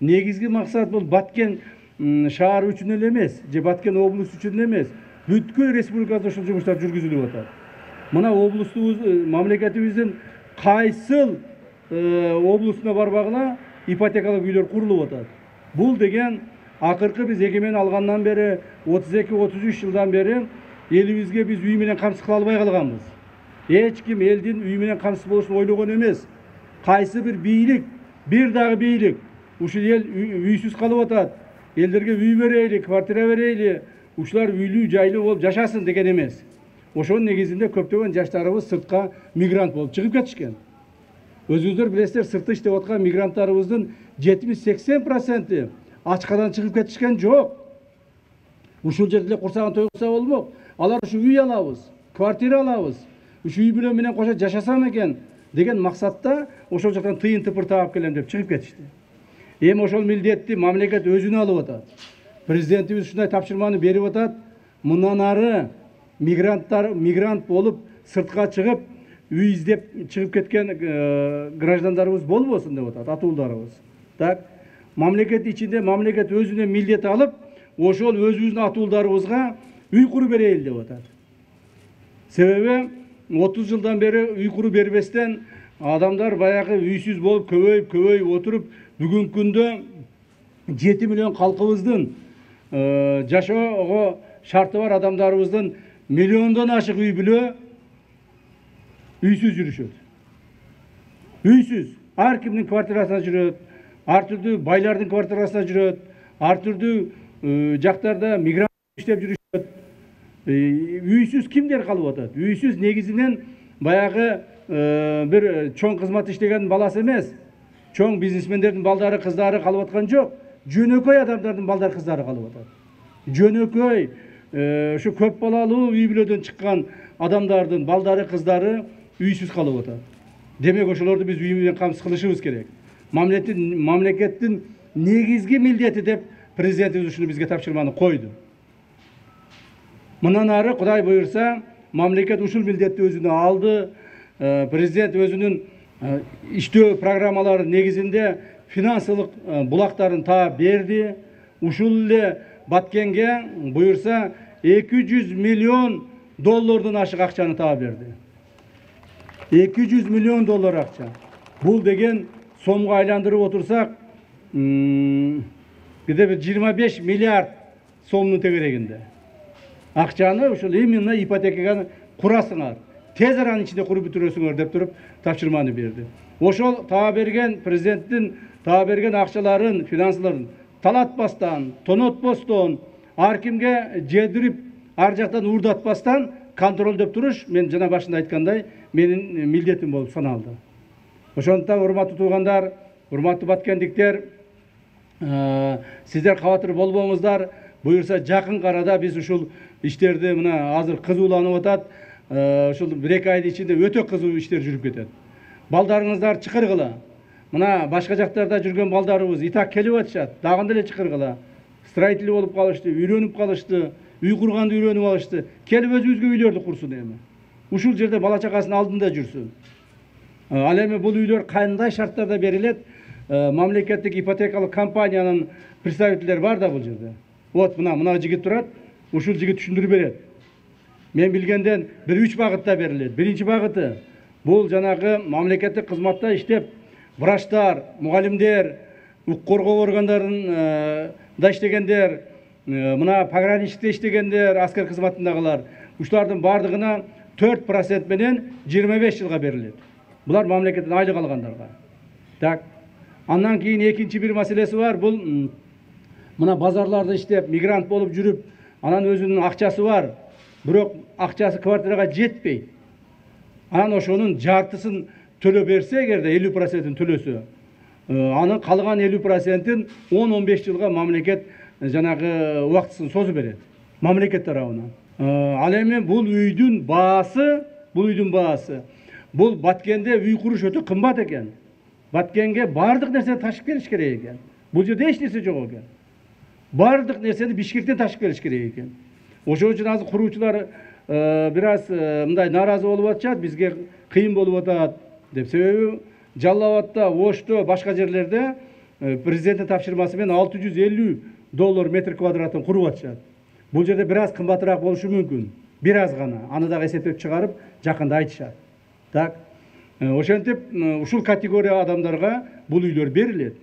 негизги максат бул Баткен шаар үчүн эле эмес, же Баткен облус үчүн эле эмес, бүткүл республикада ушул жумуштар жүргүзүлүп атат. Мына облустубуз, мамлекетибиздин кайсыл облусуна барбагыла ипотекалык үйлөр курулуп атат. Бул деген акыркы биз эгемен алгандан бери 32-33 жылдан бери элибизге биз үй менен камсыз кыла албай калганбыз. Эч ким элдин үй менен камсыз болушун ойлогон эмес. Кайсы бир бийлик, бир дагы бийлик ушул эл үйсүз калып атат. Элдерге үй берейли, квартира берейли, ушулар үйлүү жайлуу болуп жашасын деген эмес. Ошонун негизинде көптөгөн жаштарыбыз сыртка мигрант болуп чыгып кетишкен. Өзүңүздөр билесиздер, сыртта иштеп аткан мигранттарыбыздын 70-80% ачкадан чыгып кетишкен жок. Ушул жерде курсагын тойгузса болмок. Алар ушу үй алабыз, квартира алабыз, ушу үй менен кошо жашасам экен деген максатта ошол жактан тыйын тыпыр таап келем деп чыгып кетишти. Эми ошол милдетти мамлекет өзүнө алып атат. Президентибиз ушундай тапшырманы берип атат. Мындан ары мигрант болуп сыртка чыгып үй издеп чыгып кеткен граждандарыбыз болбосун деп атат, атуулдарыбыз. Так, мамлекет ичинде мамлекет өзүнө милдет алып, ошол өзүбүздүн атуулдарыбызга үй куруп берейли деп атат. Себеби 30 жылдан бери үй куруп бербестен адамдар баягы үйсүз болуп көбөйүп отуруп, бүгүнкү күндө 7 миллион калкыбыздын жашоого шарты бар адамдарыбыздын миллиондон ашык үй бүлө үйсүз жүрүшөт. Үйсүз. Ар кимдин квартирасына жүрөт, ар түрдүү байлардын квартирасына жүрөт, ар түрдүү жактарда мигрант иштеп жүрүшөт. Үйсүз кимдер калып атат? Үйсүз негизинен баягы бир чоң кызмат иштеген баласы эмес, чоң бизнесмендердин балдары, кыздары калып аткан жок. Жөнөкөй адамдардын балдары, кыздары калып атат. Жөнөкөй ушу көп балалуу үй бүлөдөн чыккан адамдардын балдары, кыздары үйсүз калып атат. Демек ошолорду биз үй менен камсыз кылышыбыз керек. Мамлекеттин негизги милдети деп президентибиз ушуну бизге тапшырманы койду. Мындан ары Кудай буйрса, мамлекет ушул милдетти өзүнө алды. Президент өзүнүн иштөө программалары негизинде финансылык булактарын таап берди. Ушул эле Баткенге буйрса 200 миллион доллардан ашык акчаны таап берди. 200 миллион доллар акча. Бул деген сомго айландырып отурсак, бир 25 миллиард сомдун тегерегинде. Акчаны ушул именно ипотекага курасыңар. Тез аранын ичинде куруп бүтүрөсүңөр деп туруп тапшырманы берди. Ошол таап берген президенттин таап берген акчаларын, финансыларын талатпастан, тонотпостон, ар кимге жедирип, ар жактан уурдатпастан контролдоп туруш, мен жана башында айткандай, менин милдетим болуп саналды. Ошондуктан урматтуу туугандар, урматтуу баткендиктер, сиздер кабатыр болбоңуздар. Буюрса жакын арада биз ушул иштерди мына азыр кызууланып атат. Ушул 1-2 айдын ичинде өтө кызуу иштер жүрүп кетет. Балдарыңыздар чыкыргыла. Мына башка жактарда жүргөн балдарыбыз итак келип атышат. Дагы деле чыкыргыла. Строитель болуп калышты, үйрөнүп калышты, үй курганды үйрөнүп алышты. Келип өзүбүзгө үйлөрдү курсун эми. Ушул жерде бала чакасынын алдында жүрсүн. Ал эми бул үйлөр кандай шарттарда берилет? Мамлекеттик ипотекалык компаниянын представительдери бар да бул жерде. Вот мына жигит турат. Ушул жигит түшүндүрүп берет. Мен билгенден бир 3 багытта берилет. Биринчи багыты бул жанагы мамлекеттик кызматта иштеп, врачтар, мугалимдер, укук коргоо органдарында иштегендер, мына пограничникте иштегендер, аскер кызматындагылар, ушулардын бардыгына 4% менен 25 жылга берилет. Булар мамлекеттен айлык алгандарга. Так. Андан кийин экинчи бир маселеси бар. Бул мына базарларда иштеп, мигрант болуп жүрүп, анан өзүнүн акчасы бар. Бирок акчасы квартирага жетпейт. Анан ошонун жартысын төлөп берсе, эгерде 50%-ин төлөсө, анын калган 50%-ин 10-15 жылга мамлекет жанагы убактысын созуп берет. Мамлекет тарабынан. Ал эми бул үйдүн баасы, бул Баткенде үй куруш өтө кымбат экен. Баткенге бардык нерсени ташып келиш керек экен. Бул жерде эч нерсе жок экен. Бардык нерсени Бишкектен ташып келиш керек экен. Ошол үчүн азыр куруучулар бир аз мындай нааразы болуп атышат, бизге кыйын болуп атат деп. Себеби Жалал Абадта, Ошто, башка жерлерде президенттин тапшырмасы менен $650 метр квадратын куруп атышат. Бул жерде бир аз кымбатыраак болушу мүмкүн. Бир аз гана. Аны дагы эсептеп чыгарып, жакында айтышат. Так. Ошентип ушул категория адамдарга бул үйлөр берилет.